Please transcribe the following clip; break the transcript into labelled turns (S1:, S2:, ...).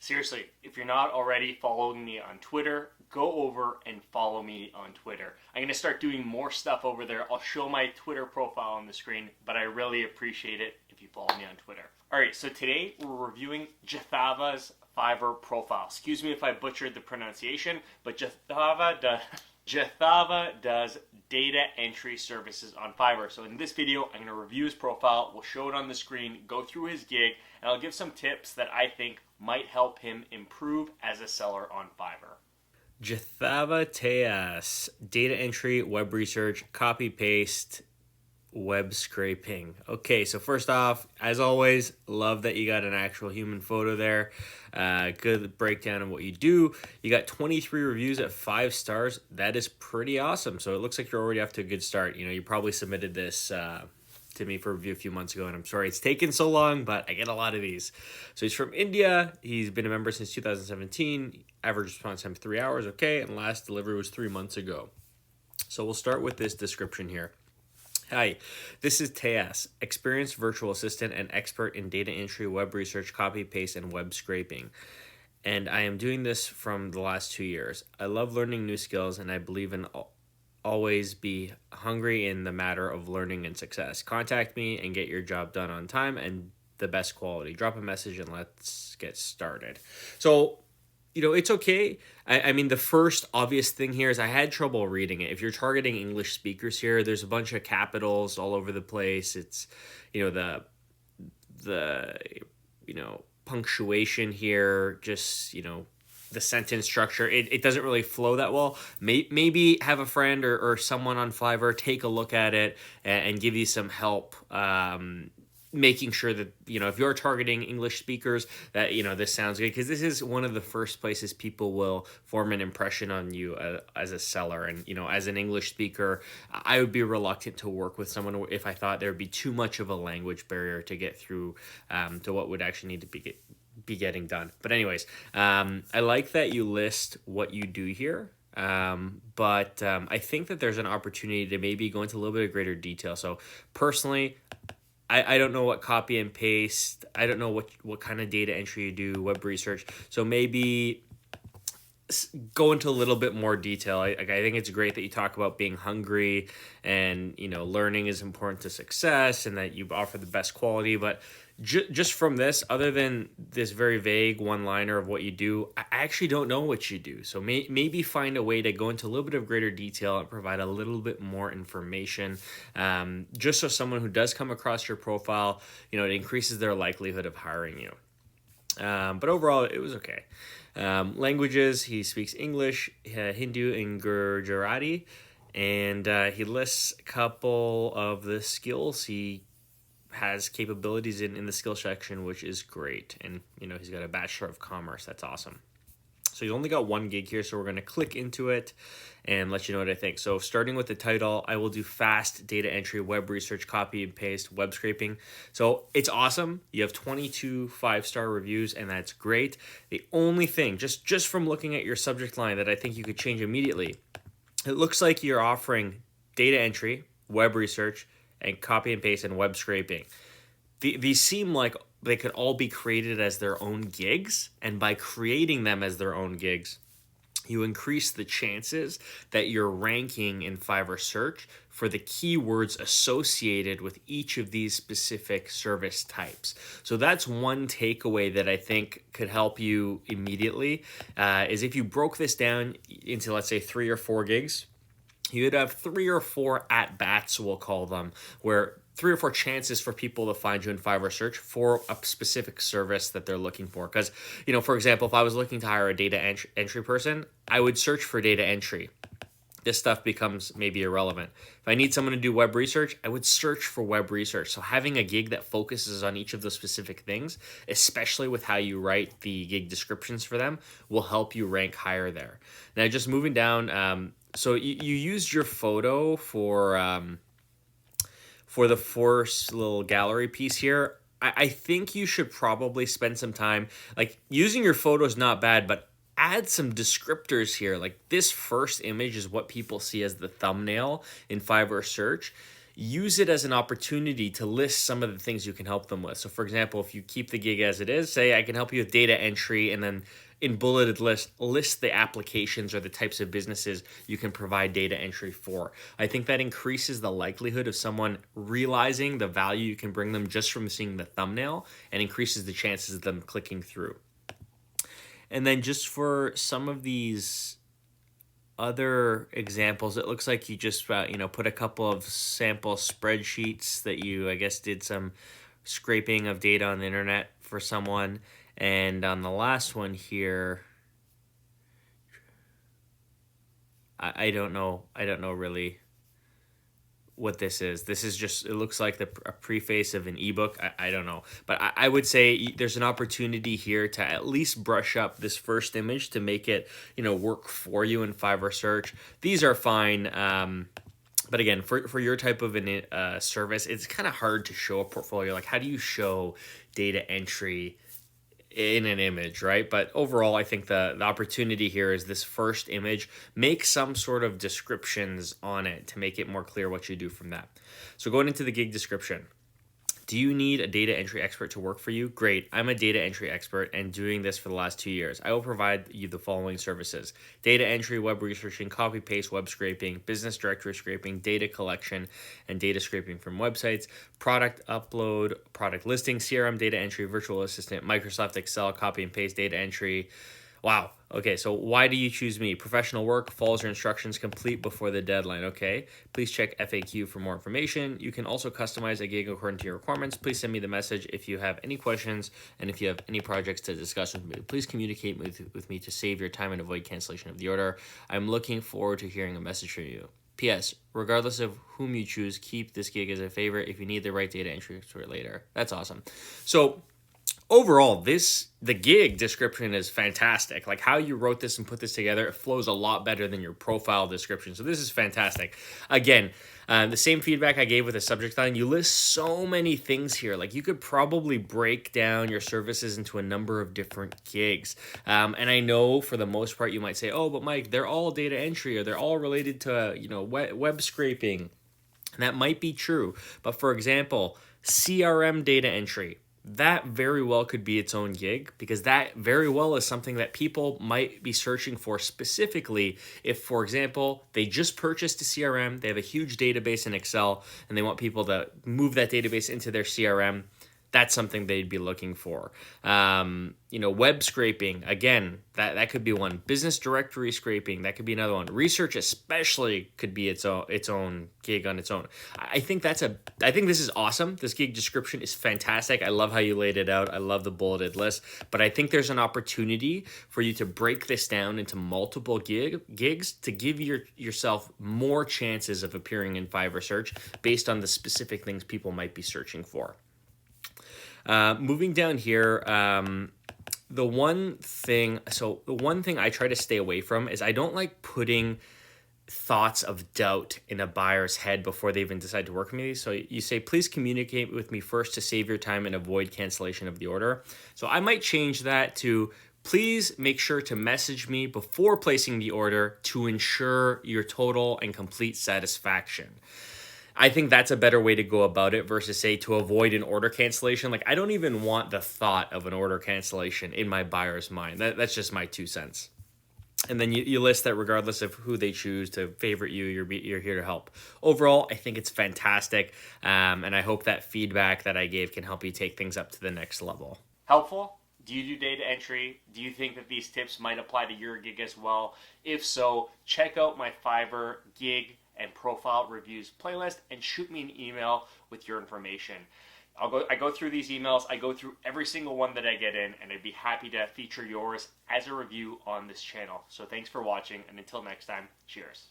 S1: Seriously, if you're not already following me on Twitter, go over and follow me on Twitter. I'm going to start doing more stuff over there. I'll show my Twitter profile on the screen, but I really appreciate it if you follow me on Twitter. Alright, so today we're reviewing Jathava's Fiverr profile. Excuse me if I butchered the pronunciation, but Jathava does data entry services on Fiverr. So in this video, I'm going to review his profile. We'll show it on the screen, go through his gig, and I'll give some tips that I think might help him improve as a seller on Fiverr.
S2: Jathava Teas, data entry, web research, copy paste, web scraping. Okay, so first off, as always, love that you got an actual human photo there. Good breakdown of what you do. You got 23 reviews at 5 stars. That is pretty awesome. So it looks like you're already off to a good start. You know, you probably submitted this to me for review a few months ago, and I'm sorry it's taken so long, but I get a lot of these. So he's from India. He's been a member since 2017. Average response time 3 hours. Okay, and last delivery was 3 months ago. So we'll start with this description here. Hi, this is Teas, experienced virtual assistant and expert in data entry, web research, copy paste, and web scraping. And I am doing this from the last 2 years. I love learning new skills, and I believe in always be hungry in the matter of learning and success. Contact me and get your job done on time and the best quality. Drop a message and let's get started. So, you know, it's okay. I mean, the first obvious thing here is I had trouble reading it. If you're targeting English speakers here, there's a bunch of capitals all over the place. It's, you know, the punctuation here, just, you know, the sentence structure, it doesn't really flow that well. Maybe have a friend or someone on Fiverr take a look at it and give you some help, making sure that, you know, if you're targeting English speakers, that, you know, this sounds good, because this is one of the first places people will form an impression on you as a seller. And, you know, as an English speaker, I would be reluctant to work with someone if I thought there would be too much of a language barrier to get through to what would actually need to be getting done. But anyways, I like that you list what you do here. But I think that there's an opportunity to maybe go into a little bit of greater detail. So personally, I don't know what copy and paste, I don't know what kind of data entry you do, web research. So maybe go into a little bit more detail. I think it's great that you talk about being hungry and, you know, learning is important to success and that you offer the best quality. But just from this, other than this very vague one-liner of what you do, I actually don't know what you do. So maybe find a way to go into a little bit of greater detail and provide a little bit more information, just so someone who does come across your profile, you know, it increases their likelihood of hiring you. But overall, it was okay. Languages, he speaks English, Hindu, and Gujarati, and he lists a couple of the skills he has capabilities in the skill section, which is great. And, you know, he's got a Bachelor of Commerce. That's awesome. So he's only got one gig here, so we're going to click into it and let you know what I think. So starting with the title, I will do fast data entry, web research, copy and paste, web scraping. So it's awesome. You have 22 5-star reviews, and that's great. The only thing, just from looking at your subject line, that I think you could change immediately, it looks like you're offering data entry, web research, and copy and paste and web scraping. These seem like they could all be created as their own gigs, and by creating them as their own gigs, you increase the chances that you're ranking in Fiverr search for the keywords associated with each of these specific service types. So that's one takeaway that I think could help you immediately, is if you broke this down into, let's say, 3 or 4 gigs, you'd have 3 or 4 at-bats, we'll call them, where 3 or 4 chances for people to find you in Fiverr search for a specific service that they're looking for. Because, you know, for example, if I was looking to hire a data entry person, I would search for data entry. This stuff becomes maybe irrelevant. If I need someone to do web research, I would search for web research. So having a gig that focuses on each of those specific things, especially with how you write the gig descriptions for them, will help you rank higher there. Now, just moving down, so you used your photo for the first little gallery piece here. I think you should probably spend some time, like, using your photo is not bad, but add some descriptors here. Like, this first image is what people see as the thumbnail in Fiverr search. use it as an opportunity to list some of the things you can help them with. So for example, if you keep the gig as it is, say I can help you with data entry, and then in bulleted list the applications or the types of businesses you can provide data entry for. I think that increases the likelihood of someone realizing the value you can bring them just from seeing the thumbnail, and increases the chances of them clicking through. And then just for some of these other examples, it looks like you just put a couple of sample spreadsheets that you, I guess, did some scraping of data on the internet for someone. And on the last one here, I don't know really what this is. This is just, it looks like a preface of an ebook. I don't know. But I would say there's an opportunity here to at least brush up this first image to make it, work for you in Fiverr search. These are fine. But again, for your type of service, it's kind of hard to show a portfolio. Like, how do you show data entry in an image, right? But overall, I think the opportunity here is this first image. Make some sort of descriptions on it to make it more clear what you do from that. So going into the gig description, do you need a data entry expert to work for you? Great. I'm a data entry expert and doing this for the last 2 years. I will provide you the following services: data entry, web researching, copy paste, web scraping, business directory scraping, data collection, and data scraping from websites, product upload, product listing, CRM data entry, virtual assistant, Microsoft Excel, copy and paste data entry. Wow. Okay, so why do you choose me? Professional work, follows your instructions, complete before the deadline. Okay, please check FAQ for more information. You can also customize a gig according to your requirements. Please send me the message if you have any questions, and if you have any projects to discuss with me, please communicate with me to save your time and avoid cancellation of the order. I'm looking forward to hearing a message from you. P.S. Regardless of whom you choose, keep this gig as a favorite if you need the right data entry expert later. That's awesome. So overall, the gig description is fantastic. Like, how you wrote this and put this together, it flows a lot better than your profile description. So this is fantastic. Again, the same feedback I gave with the subject line. You list so many things here. Like, you could probably break down your services into a number of different gigs. And I know for the most part you might say, oh, but Mike, they're all data entry, or they're all related to web scraping. And that might be true. But for example, CRM data entry, that very well could be its own gig, because that very well is something that people might be searching for specifically if, for example, they just purchased a CRM, they have a huge database in Excel, and they want people to move that database into their CRM. That's something they'd be looking for. Web scraping, again, that could be one. Business directory scraping, that could be another one. Research especially could be its own gig on its own. I think this is awesome. This gig description is fantastic. I love how you laid it out. I love the bulleted list. But I think there's an opportunity for you to break this down into multiple gigs to give yourself more chances of appearing in Fiverr search based on the specific things people might be searching for. Moving down here, the one thing I try to stay away from is I don't like putting thoughts of doubt in a buyer's head before they even decide to work with me. So you say, please communicate with me first to save your time and avoid cancellation of the order. So I might change that to, please make sure to message me before placing the order to ensure your total and complete satisfaction. I think that's a better way to go about it versus, say, to avoid an order cancellation. Like, I don't even want the thought of an order cancellation in my buyer's mind. That's just my 2 cents. And then you list that regardless of who they choose to favorite you, you're here to help. Overall, I think it's fantastic, and I hope that feedback that I gave can help you take things up to the next level.
S1: Helpful? Do you do data entry? Do you think that these tips might apply to your gig as well? If so, check out my Fiverr gig and profile reviews playlist and shoot me an email with your information. I go through these emails, I go through every single one that I get in, and I'd be happy to feature yours as a review on this channel. So thanks for watching, and until next time, cheers.